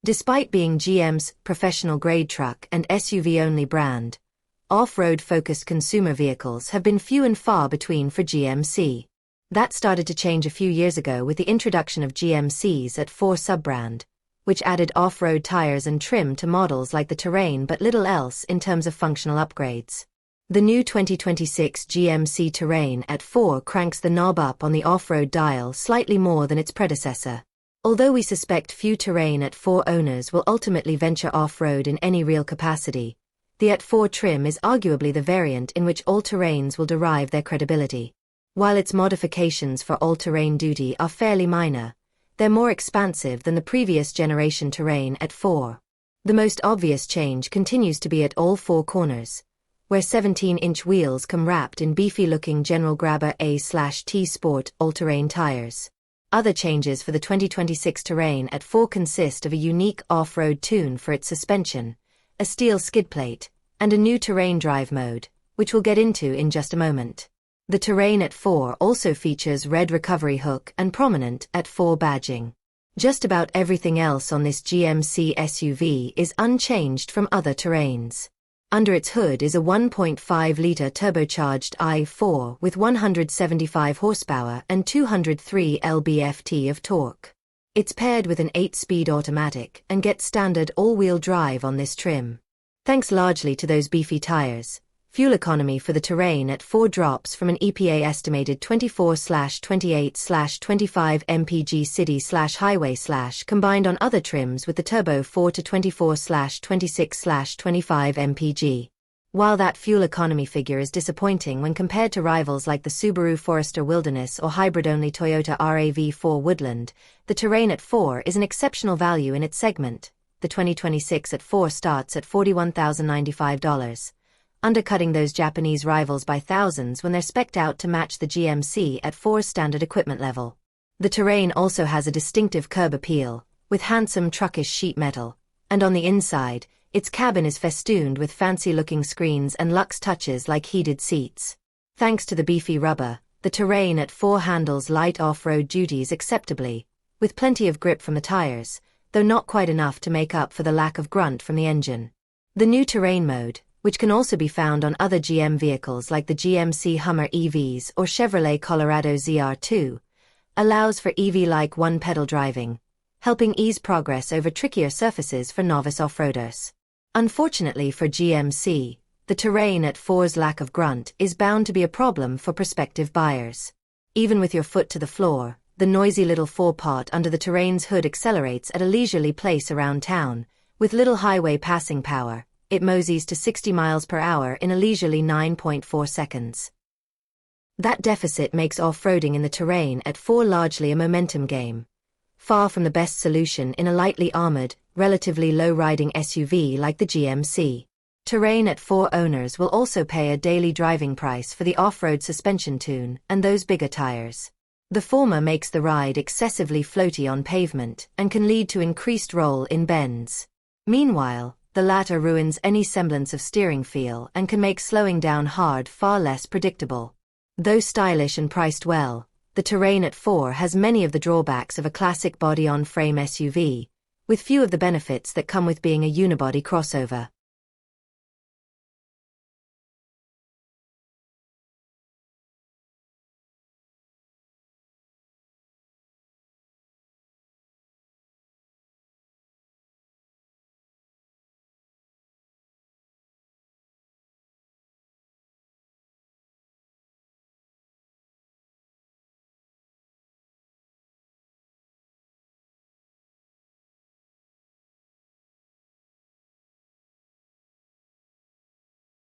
Despite being GM's professional-grade truck and SUV-only brand, off-road focused consumer vehicles have been few and far between for GMC. That started to change a few years ago with the introduction of GMC's AT4 subbrand, which added off-road tires and trim to models like the Terrain but little else in terms of functional upgrades. The new 2026 GMC Terrain AT4 cranks the knob up on the off-road dial slightly more than its predecessor. Although we suspect few Terrain AT4 owners will ultimately venture off-road in any real capacity, the AT4 trim is arguably the variant in which all-terrains will derive their credibility. While its modifications for all-terrain duty are fairly minor, they're more expansive than the previous generation Terrain AT4. The most obvious change continues to be at all four corners, where 17-inch wheels come wrapped in beefy-looking General Grabber A/T Sport all-terrain tires. Other changes for the 2026 Terrain AT4 consist of a unique off-road tune for its suspension, a steel skidplate, and a new terrain drive mode, which we'll get into in just a moment. The Terrain AT4 also features red recovery hook and prominent AT4 badging. Just about everything else on this GMC SUV is unchanged from other Terrains. Under its hood is a 1.5-liter turbocharged i4 with 175 horsepower and 203 lb-ft of torque. It's paired with an 8-speed automatic and gets standard all-wheel drive on this trim. Thanks largely to those beefy tires, fuel economy for the Terrain AT4 drops from an EPA estimated 24/28/25 mpg city/highway/ combined on other trims with the turbo 4 to 24/26/25 mpg. While that fuel economy figure is disappointing when compared to rivals like the Subaru Forester Wilderness or hybrid-only Toyota RAV4 Woodland, the Terrain AT4 is an exceptional value in its segment. The 2026 AT4 starts at $41,095. Undercutting those Japanese rivals by thousands when they're specced out to match the GMC AT4's standard equipment level. The Terrain also has a distinctive curb appeal, with handsome truckish sheet metal, and on the inside, its cabin is festooned with fancy-looking screens and luxe touches like heated seats. Thanks to the beefy rubber, the Terrain AT4 handles light off-road duties acceptably, with plenty of grip from the tires, though not quite enough to make up for the lack of grunt from the engine. The new Terrain mode, which can also be found on other GM vehicles like the GMC Hummer EVs or Chevrolet Colorado ZR2, allows for EV-like one-pedal driving, helping ease progress over trickier surfaces for novice off-roaders. Unfortunately for GMC, the Terrain AT4's lack of grunt is bound to be a problem for prospective buyers. Even with your foot to the floor, the noisy little four-pot under the Terrain's hood accelerates at a leisurely pace around town, with little highway passing power. It moseys to 60 miles per hour in a leisurely 9.4 seconds. That deficit makes off-roading in the Terrain AT4 largely a momentum game, far from the best solution in a lightly armored, relatively low-riding SUV like the GMC. Terrain AT4 owners will also pay a daily driving price for the off-road suspension tune and those bigger tires. The former makes the ride excessively floaty on pavement and can lead to increased roll in bends. Meanwhile, the latter ruins any semblance of steering feel and can make slowing down hard far less predictable. Though stylish and priced well, the Terrain AT4 has many of the drawbacks of a classic body-on-frame SUV, with few of the benefits that come with being a unibody crossover.